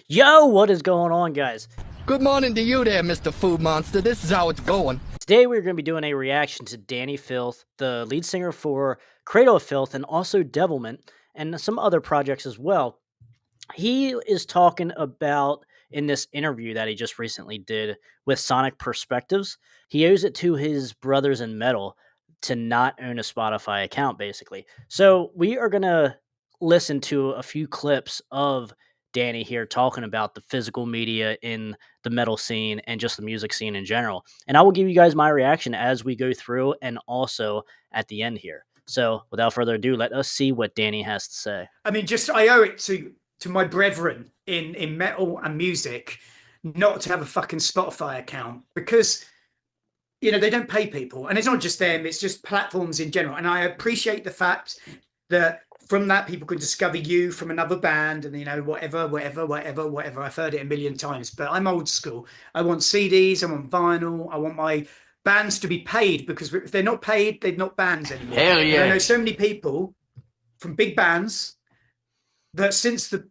Yo, what is going on, guys? Good morning to you there, Mr. Food Monster. This is how it's going. Today we're going to be doing a reaction to Dani Filth, the lead singer for Cradle of Filth and also Devilment, and some other projects as well. He is talking about in this interview that he just recently did with Sonic Perspectives. He owes it to his brothers in metal to not own a Spotify account, basically. So we are going to listen to a few clips of Dani here talking about the physical media in the metal scene and just the music scene in general. And I will give you guys my reaction as we go through and also at the end here. So without further ado, let us see what Dani has to say. I mean, just I owe it to my brethren in metal and music not to have a fucking Spotify account because they don't pay people, and it's not just them; it's just platforms in general. And I appreciate the fact that from that people can discover you from another band, and whatever. I've heard it a million times, but I'm old school. I want CDs, I want vinyl, I want my bands to be paid, because if they're not paid, they're not bands anymore. Hell yeah. And I know so many people from big bands that since the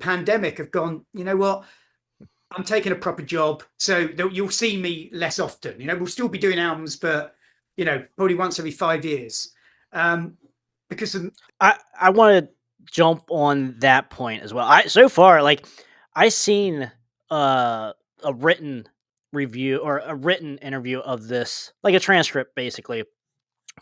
pandemic have gone, you know what, I'm taking a proper job, so you'll see me less often. We'll still be doing albums, but probably once every 5 years. Because I want to jump on that point as well. So far, I seen a written review or a written interview of this, like a transcript basically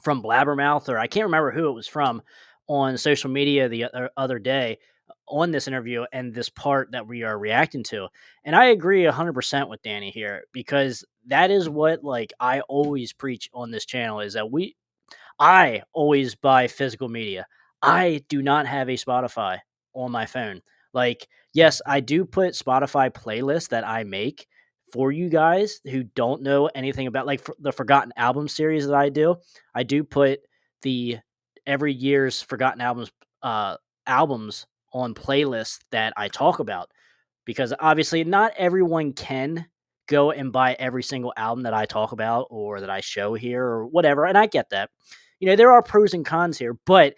from Blabbermouth, or I can't remember who it was from, on social media the other day on this interview and this part that we are reacting to. And I agree 100% with Dani here, because that is what I always preach on this channel, is that I always buy physical media. I do not have a Spotify on my phone. Yes, I do put Spotify playlists that I make for you guys who don't know anything about, the Forgotten Album series that I do. I do put the every year's Forgotten albums on playlists that I talk about, because obviously not everyone can go and buy every single album that I talk about or that I show here or whatever, and I get that. There are pros and cons here, but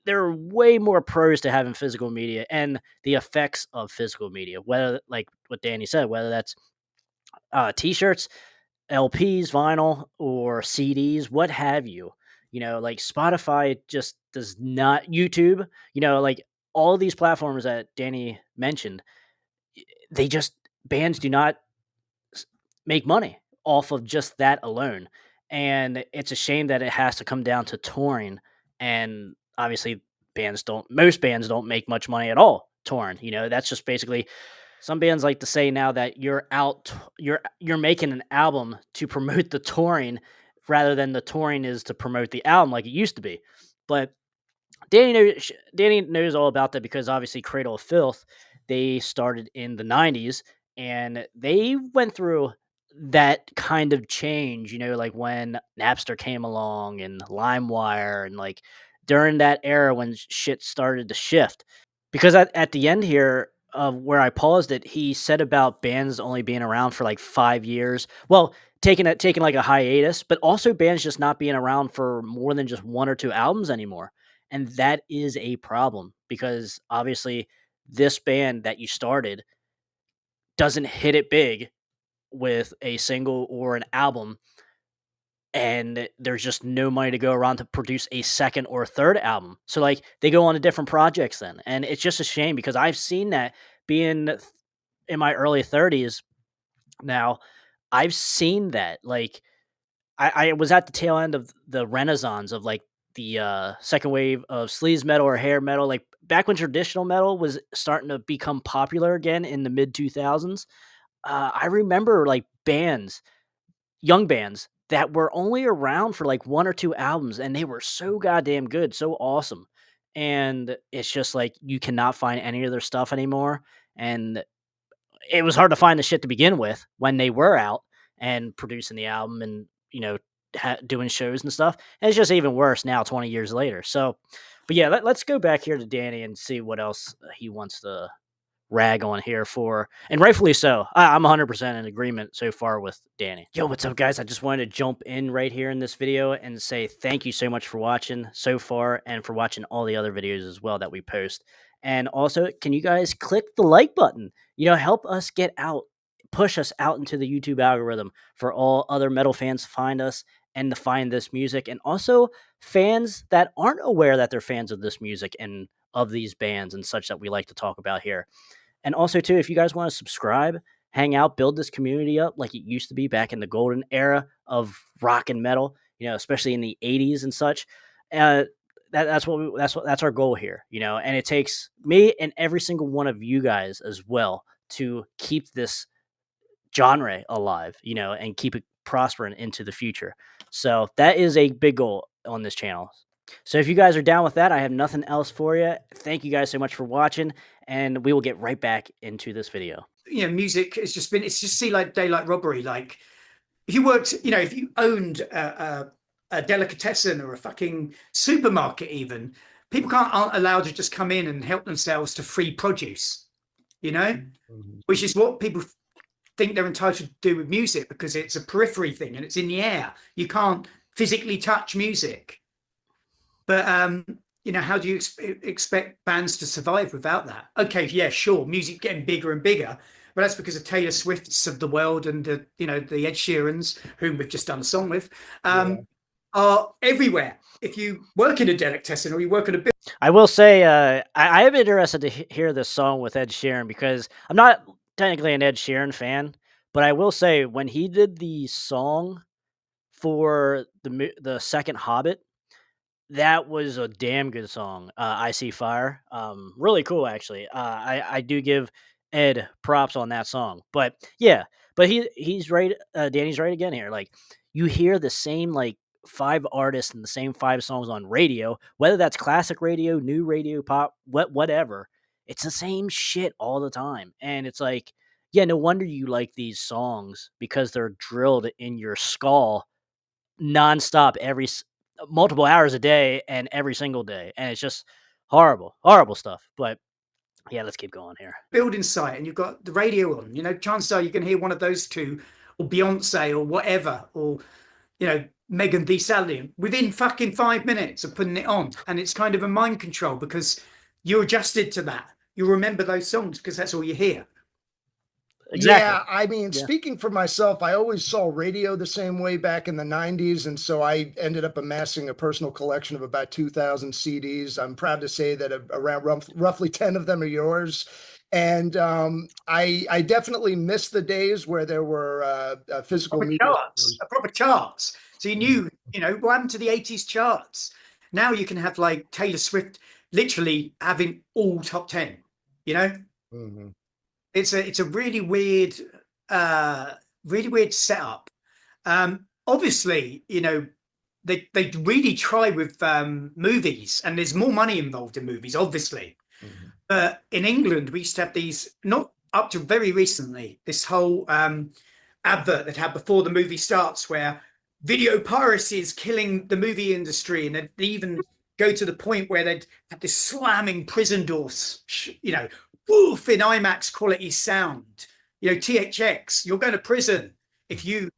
there are way more pros to having physical media and the effects of physical media, whether, like what Dani said, whether that's t-shirts, LPs, vinyl, or CDs, what have you. Spotify just does not, YouTube, all these platforms that Dani mentioned, they just, bands do not make money off of just that alone. And it's a shame that it has to come down to touring. And obviously, most bands don't make much money at all touring. That's just basically, some bands like to say now that you're making an album to promote the touring rather than the touring is to promote the album like it used to be. But Dani knows all about that, because obviously Cradle of Filth, they started in the 90s, and they went through that kind of change, like when Napster came along and LimeWire, and during that era when shit started to shift. Because at the end here of where I paused it, he said about bands only being around for 5 years. Well, taking like a hiatus, but also bands just not being around for more than just one or two albums anymore. And that is a problem, because obviously this band that you started doesn't hit it big with a single or an album, and there's just no money to go around to produce a second or third album. So they go on to different projects then. And it's just a shame, because I've seen that, being in my early 30s now. I've seen that. I was at the tail end of the renaissance of the second wave of sleaze metal or hair metal, back when traditional metal was starting to become popular again in the mid 2000s. I remember young bands that were only around for one or two albums, and they were so goddamn good, so awesome. And it's just you cannot find any of their stuff anymore. And it was hard to find the shit to begin with when they were out and producing the album and, doing shows and stuff. And it's just even worse now, 20 years later. So, but yeah, let's go back here to Dani and see what else he wants to rag on here for, and rightfully so. I'm 100% in agreement so far with Dani. Yo, what's up, guys? I just wanted to jump in right here in this video and say thank you so much for watching so far, and for watching all the other videos as well that we post. And also, can you guys click the like button? Help us get out, push us out into the YouTube algorithm for all other metal fans to find us and to find this music. And also, fans that aren't aware that they're fans of this music and of these bands and such that we like to talk about here. And also, too, if you guys want to subscribe, hang out, build this community up like it used to be back in the golden era of rock and metal, especially in the 80s and such. That's our goal here, and it takes me and every single one of you guys as well to keep this genre alive, and keep it prospering into the future. So that is a big goal on this channel. So if you guys are down with that, I have nothing else for you. Thank you guys so much for watching, and we will get right back into this video. Music has just been, it's just see like daylight robbery. Like if you worked, if you owned a delicatessen or a fucking supermarket, even people aren't allowed to just come in and help themselves to free produce, which is what people think they're entitled to do with music, because it's a periphery thing and it's in the air. You can't physically touch music. But how do you expect bands to survive without that? Okay, yeah, sure, music getting bigger and bigger, but that's because of Taylor Swift's of the world and the Ed Sheerans, whom we've just done a song with, are everywhere. If you work in a delicatessen or you work in a I will say, I am interested to hear this song with Ed Sheeran, because I'm not technically an Ed Sheeran fan, but I will say when he did the song for the second Hobbit, that was a damn good song. I See Fire. Really cool, actually. I do give Ed props on that song. But yeah, but he's right. Danny's right again here. Like, you hear the same like 5 artists and the same 5 songs on radio, whether that's classic radio, new radio, pop, whatever. It's the same shit all the time, and it's like, yeah, no wonder you like these songs, because they're drilled in your skull nonstop multiple hours a day and every single day, and it's just horrible stuff. But yeah, let's keep going here. building site and you've got the radio on, chances are you can hear one of those two, or Beyonce or whatever, or Megan Thee Stallion within fucking 5 minutes of putting it on. And it's kind of a mind control, because you're adjusted to that. You remember those songs because that's all you hear. Exactly. Yeah, I mean, speaking for myself, I always saw radio the same way back in the 90s. And so I ended up amassing a personal collection of about 2,000 CDs. I'm proud to say that around roughly 10 of them are yours. And I definitely miss the days where there were physical proper charts. So you knew, what happened to the 80s charts? Now you can have like Taylor Swift literally having all top 10, Mm-hmm. It's a really weird setup. Obviously, they really try with movies, and there's more money involved in movies, obviously. Mm-hmm. But in England, we used to have these, not up to very recently, this whole advert that had before the movie starts, where video piracy is killing the movie industry, and they even go to the point where they'd have this slamming prison doors, woof, in IMAX quality sound. THX, you're going to prison if you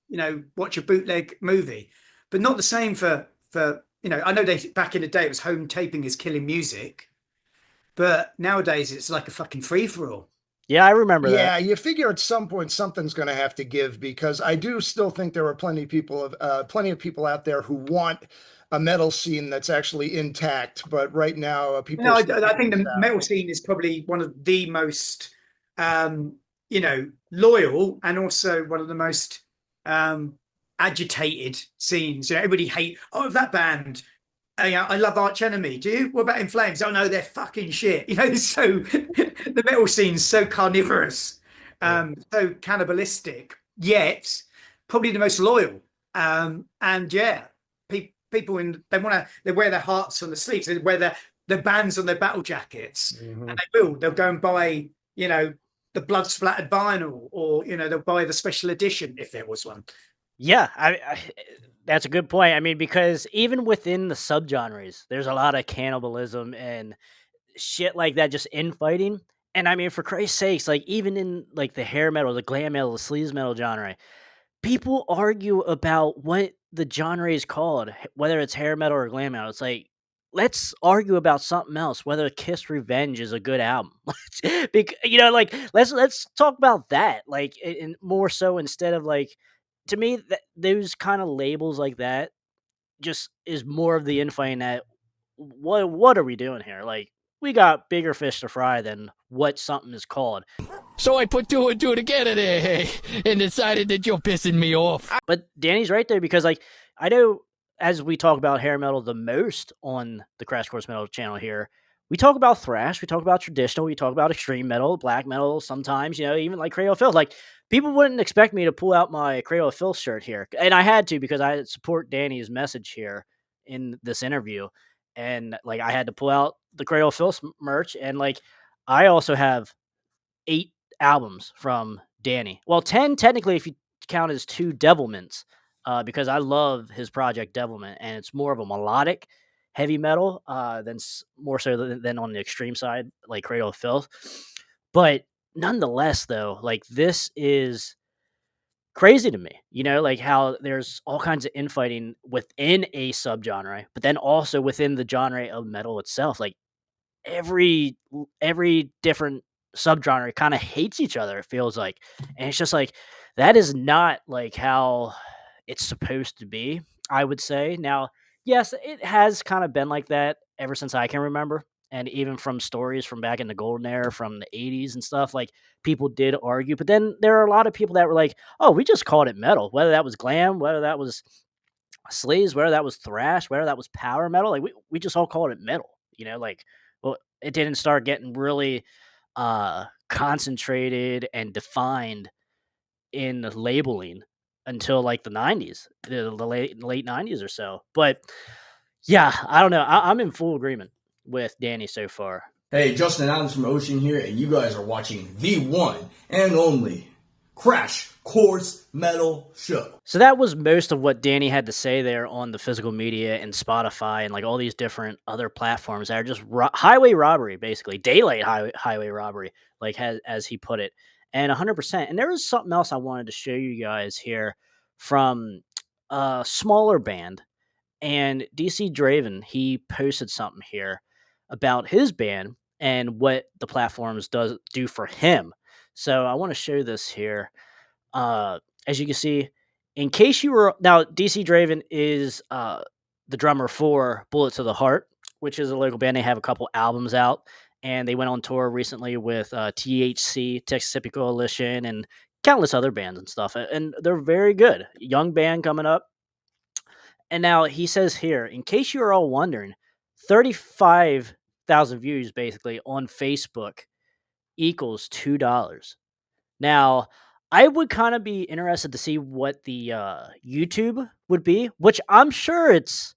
watch a bootleg movie. But not the same for I know they back in the day it was home taping is killing music, but nowadays it's like a fucking free-for-all. Yeah, I remember that. Yeah, you figure at some point something's going to have to give, because I do still think there are plenty of people out there who want a metal scene that's actually intact. But right now, people. No, I think the metal scene is probably one of the most, loyal, and also one of the most agitated scenes. Everybody hate that band. I love Arch Enemy. Do you? What about In Flames? Oh no, they're fucking shit. So the metal scene's so carnivorous, so cannibalistic, yet probably the most loyal. And yeah, people they wear their hearts on the sleeves. They wear their bands on their battle jackets, Mm-hmm. and they'll go and buy the blood splattered vinyl, or they'll buy the special edition if there was one. Yeah, I that's a good point. I mean, because even within the subgenres, there's a lot of cannibalism and shit like that, just infighting. And I mean, for Christ's sakes, like even in like the hair metal, the glam metal, the sleaze metal genre, people argue about what the genre is called, whether it's hair metal or glam metal. It's like, let's argue about something else, whether Kiss Revenge is a good album. Like let's talk about that. Like and more so instead of like to me those kind of labels like that just is more of the infighting that what are we doing here? Like we got bigger fish to fry than what something is called. So I put two and two together there, hey, and decided that you're pissing me off. But Danny's right there because like I know as we talk about hair metal the most on the Crash Course Metal channel here, we talk about thrash, we talk about traditional, we talk about extreme metal, black metal, sometimes, even like Cradle of Filth. Like people wouldn't expect me to pull out my Cradle of Filth shirt here. And I had to because I support Danny's message here in this interview. And like I had to pull out the Cradle of Filth merch. And like I also have 8 albums from Danny. Well, 10 technically if you count as 2 Devilments, because I love his project Devilment, and it's more of a melodic heavy metal than more so than on the extreme side, like Cradle of Filth. But nonetheless, though, like this is crazy to me, like how there's all kinds of infighting within a subgenre, but then also within the genre of metal itself. Like every different subgenre kind of hates each other, it feels like. And it's just like that is not like how it's supposed to be, I would say. Now, yes, it has kind of been like that ever since I can remember. And even from stories from back in the golden era from the 80s and stuff, like people did argue. But then there are a lot of people that were like, oh, we just called it metal, whether that was glam, whether that was sleaze, whether that was thrash, whether that was power metal. Like we just all called it metal, like, well, it didn't start getting really concentrated and defined in labeling until like the 90s, the late 90s or so. But yeah, I don't know. I'm in full agreement with Danny so far. Hey, Justin Adams from Ocean here, and you guys are watching the one and only Crash Course Metal Show. So that was most of what Danny had to say there on the physical media and Spotify and like all these different other platforms that are just highway robbery, basically daylight highway robbery, like as he put it, and 100%. And there was something else I wanted to show you guys here from a smaller band, and DC Draven. He posted something here about his band and what the platforms do for him. So I want to show this here. As you can see, in case you were now, DC Draven is the drummer for Bullet to the Heart, which is a local band. They have a couple albums out, and they went on tour recently with THC, Texas Hippie Coalition, and countless other bands and stuff. And they're very good. Young band coming up. And now he says here, in case you are all wondering, 35,000 views basically on Facebook equals $2. Now, I would kind of be interested to see what the YouTube would be, which I'm sure it's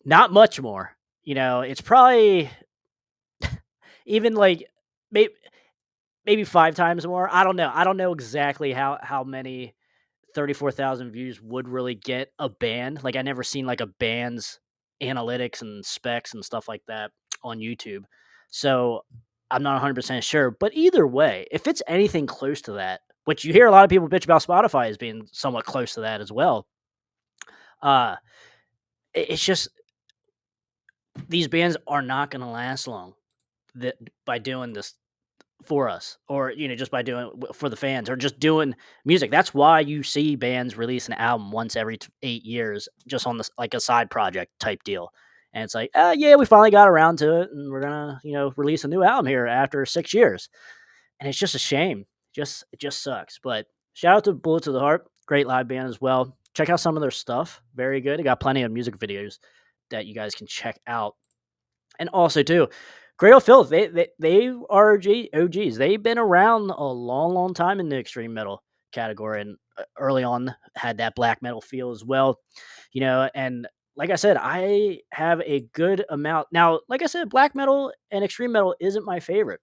not much more. It's probably even like maybe 5 times more. I don't know. I don't know exactly how many 34,000 views would really get a band. Like I never seen like a band's analytics and specs and stuff like that on YouTube. So I'm not 100% sure, but either way, if it's anything close to that, which you hear a lot of people bitch about Spotify as being somewhat close to that as well. It's just these bands are not going to last long by doing this for us, or just by doing for the fans, or just doing music. That's why you see bands release an album once every 8 years, just on this like a side project type deal. And it's like, yeah, we finally got around to it, and we're gonna release a new album here after 6 years. And it's just a shame. It just sucks. But shout out to Bullet to the Heart, great live band as well. Check out some of their stuff, very good. They got plenty of music videos that you guys can check out. And also too, Cradle of Filth, they are OGs. They've been around a long, long time in the extreme metal category, and early on had that black metal feel as well. And like I said, I have a good amount. Now, like I said, black metal and extreme metal isn't my favorite,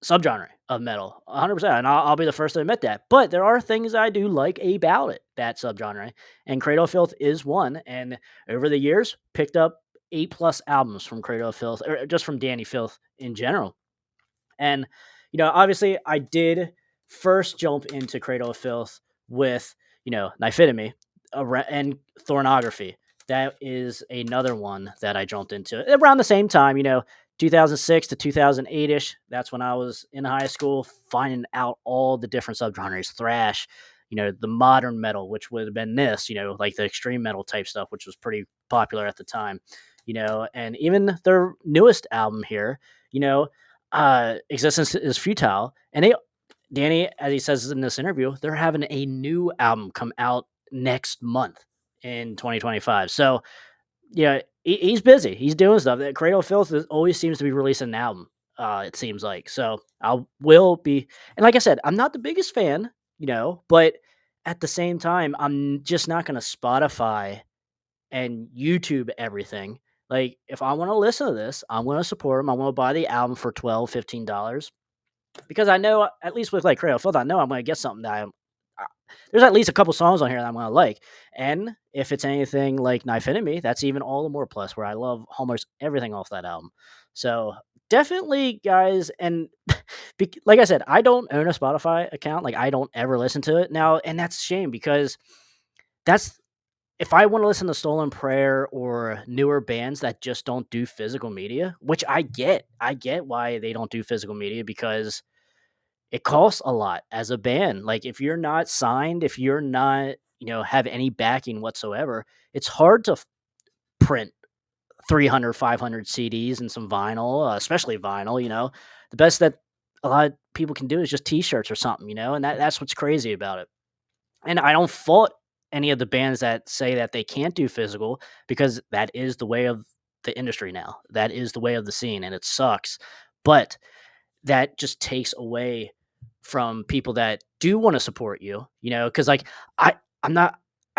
subgenre of metal, 100%. And I'll be the first to admit that. But there are things I do like about it, that subgenre. And Cradle of Filth is one. And over the years, picked up 8+ albums from Cradle of Filth, or just from Dani Filth in general. And, obviously I did first jump into Cradle of Filth with, Nyphitomy and Thornography. that is another one that I jumped into around the same time, 2006 to 2008 ish. That's when I was in high school, finding out all the different subgenres, thrash, the modern metal, which would have been this, like the extreme metal type stuff, which was pretty popular at the time, and even their newest album here, Existence is Futile. And Danny, as he says in this interview, they're having a new album come out next month in 2025. So, he's busy. He's doing stuff. The Cradle of Filth always seems to be releasing an album. It seems like. So I will be, and like I said, I'm not the biggest fan, but at the same time, I'm just not going to Spotify and YouTube everything. Like, if I want to listen to this, I'm going to support him. I want to buy the album for $12, $15 because I know, at least with like Cradle of Filth, I know I'm going to get something that there's at least a couple songs on here that I'm going to like. And if it's anything like Knife Enemy, that's even all the more plus, where I love almost everything off that album. So definitely, guys. And like I said, I don't own a Spotify account. Like, I don't ever listen to it now. And that's a shame because if I want to listen to Stolen Prayer or newer bands that just don't do physical media, which I get why they don't do physical media, because it costs a lot as a band. Like, if you're not signed, if you're not, have any backing whatsoever, it's hard to print 300, 500 CDs and some vinyl, especially vinyl. The best that a lot of people can do is just t-shirts or something, and that's what's crazy about it. And I don't fault any of the bands that say that they can't do physical, because that is the way of the industry now. That is the way of the scene, and it sucks. But that just takes away from people that do want to support you, because like I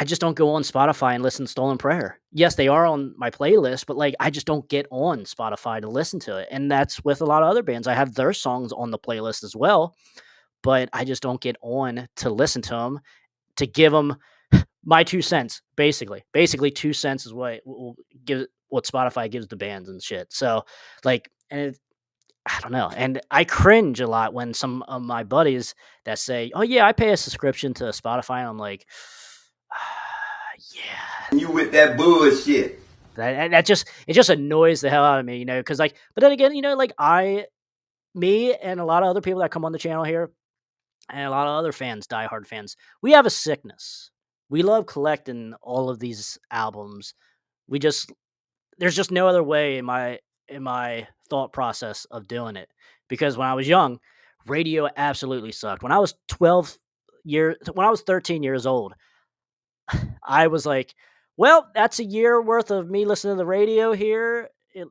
just don't go on Spotify and listen to Stolen Prayer. Yes, they are on my playlist, but like, I just don't get on Spotify to listen to it. And that's with a lot of other bands. I have their songs on the playlist as well, but I just don't get on to listen to them, to give them my 2 cents, basically. Basically, 2 cents is what will give what Spotify gives the bands and shit. So, like, and I don't know. And I cringe a lot when some of my buddies that say, "Oh yeah, I pay a subscription to Spotify," and I'm like, yeah. You with that bullshit. That just, it just annoys the hell out of me, because like, but then again, like me and a lot of other people that come on the channel here, and a lot of other fans, diehard fans, we have a sickness. We love collecting all of these albums. There's just no other way in my thought process of doing it, because when I was young, radio absolutely sucked. When I was 13 years old, I was like, well, that's a year worth of me listening to the radio here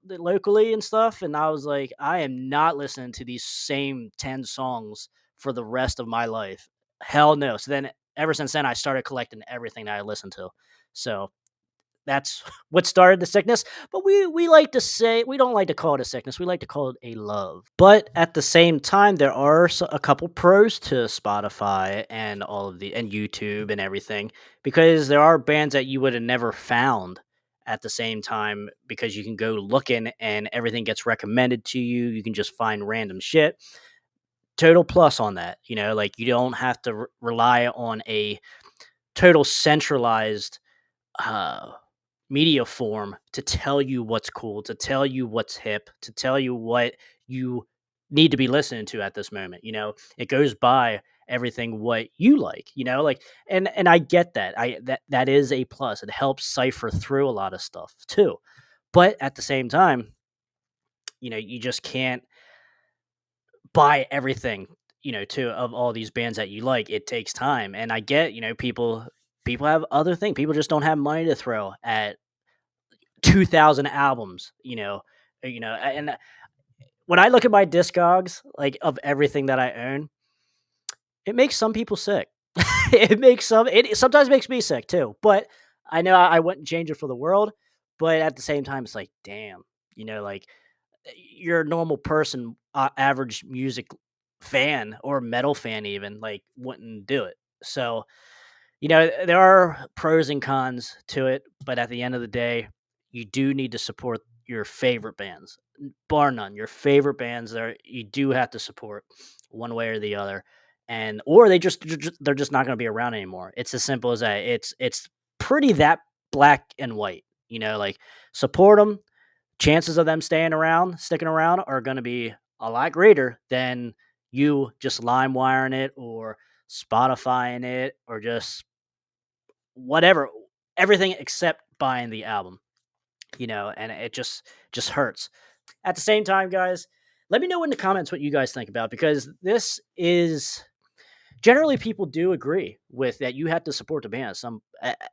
locally and stuff. And I was like, I am not listening to these same 10 songs for the rest of my life. Hell no. So then, ever since then, I started collecting everything that I listened to. So that's what started the sickness. But we like to say, we don't like to call it a sickness. We like to call it a love. But at the same time, there are a couple pros to Spotify and and YouTube and everything, because there are bands that you would have never found at the same time, because you can go looking and everything gets recommended to you. You can just find random shit. Total plus on that. Like, you don't have to rely on a total centralized media form to tell you what's cool, to tell you what's hip, to tell you what you need to be listening to at this moment. It goes by everything what you like, like, and I get that. That is a plus. It helps cipher through a lot of stuff too. But at the same time, you just can't buy everything, of all these bands that you like. It takes time. And I get, people have other things. People just don't have money to throw at 2,000 albums, and when I look at my discogs, like, of everything that I own, it makes some people sick. It sometimes makes me sick too, but I know I wouldn't change it for the world. But at the same time, it's like, damn, like, you're a normal person, average music fan or metal fan even, like, wouldn't do it. So, there are pros and cons to it, but at the end of the day, you do need to support your favorite bands, bar none. Your favorite bands, you do have to support one way or the other, or they're just not going to be around anymore. It's as simple as that. It's pretty that black and white. Like support them. Chances of them sticking around are going to be a lot greater than you just lime wiring it or Spotifying it or just whatever, everything except buying the album, and it just hurts. At the same time, guys, let me know in the comments what you guys think about, because this is generally people do agree with that. You have to support the band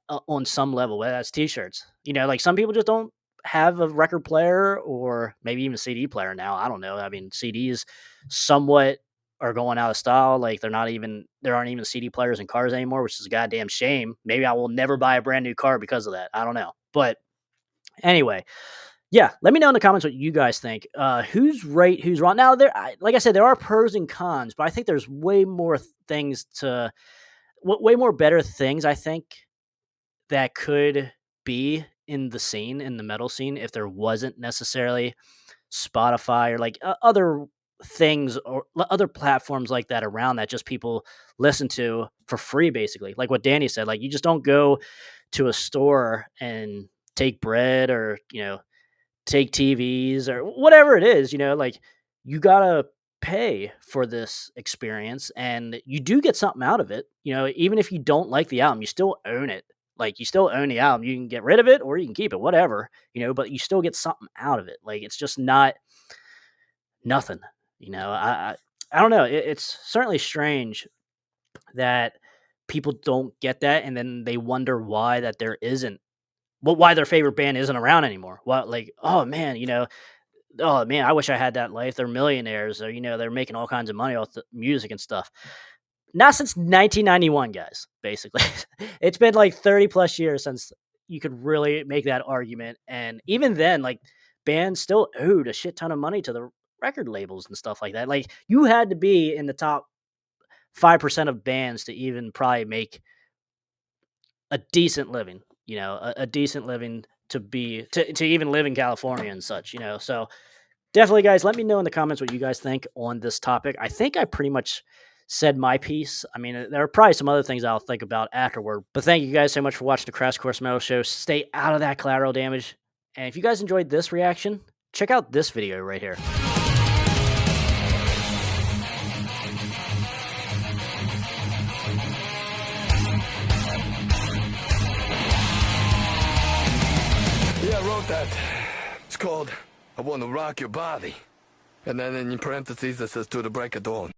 on some level, whether that's t-shirts. Like some people just don't have a record player or maybe even a CD player now. I don't know. I mean, CDs somewhat are going out of style. Like there aren't even CD players in cars anymore, which is a goddamn shame. Maybe I will never buy a brand new car because of that. I don't know. But anyway, yeah, let me know in the comments what you guys think. Who's right, who's wrong? Now, like I said, there are pros and cons, but I think there's way more way more better things, I think, that could be in the metal scene, if there wasn't necessarily Spotify or like other things or other platforms like that around that just people listen to for free, basically. Like what Danny said, like you just don't go to a store and take bread or, take TVs or whatever it is, like you gotta pay for this experience and you do get something out of it. Even if you don't like the album, you still own it. Like you still own the album. You can get rid of it or you can keep it, whatever, but you still get something out of it. Like it's just not nothing, I don't know. It's certainly strange that people don't get that. And then they wonder why that there isn't, why their favorite band isn't around anymore. What, like, oh man, oh man, I wish I had that life. They're millionaires, or they're making all kinds of money off the music and stuff. Not since 1991, guys. Basically, it's been like 30 plus years since you could really make that argument. And even then, like bands still owed a shit ton of money to the record labels and stuff like that. Like you had to be in the top 5% of bands to even probably make a decent living. A decent living to even live in California and such. So definitely, guys, let me know in the comments what you guys think on this topic. I think I pretty much said my piece. I mean, there are probably some other things I'll think about afterward. But thank you guys so much for watching the Crash Course Metal Show. Stay out of that collateral damage. And if you guys enjoyed this reaction, check out this video right here. Yeah, I wrote that. It's called I Want to Rock Your Body. And then in parentheses it says to the break of dawn.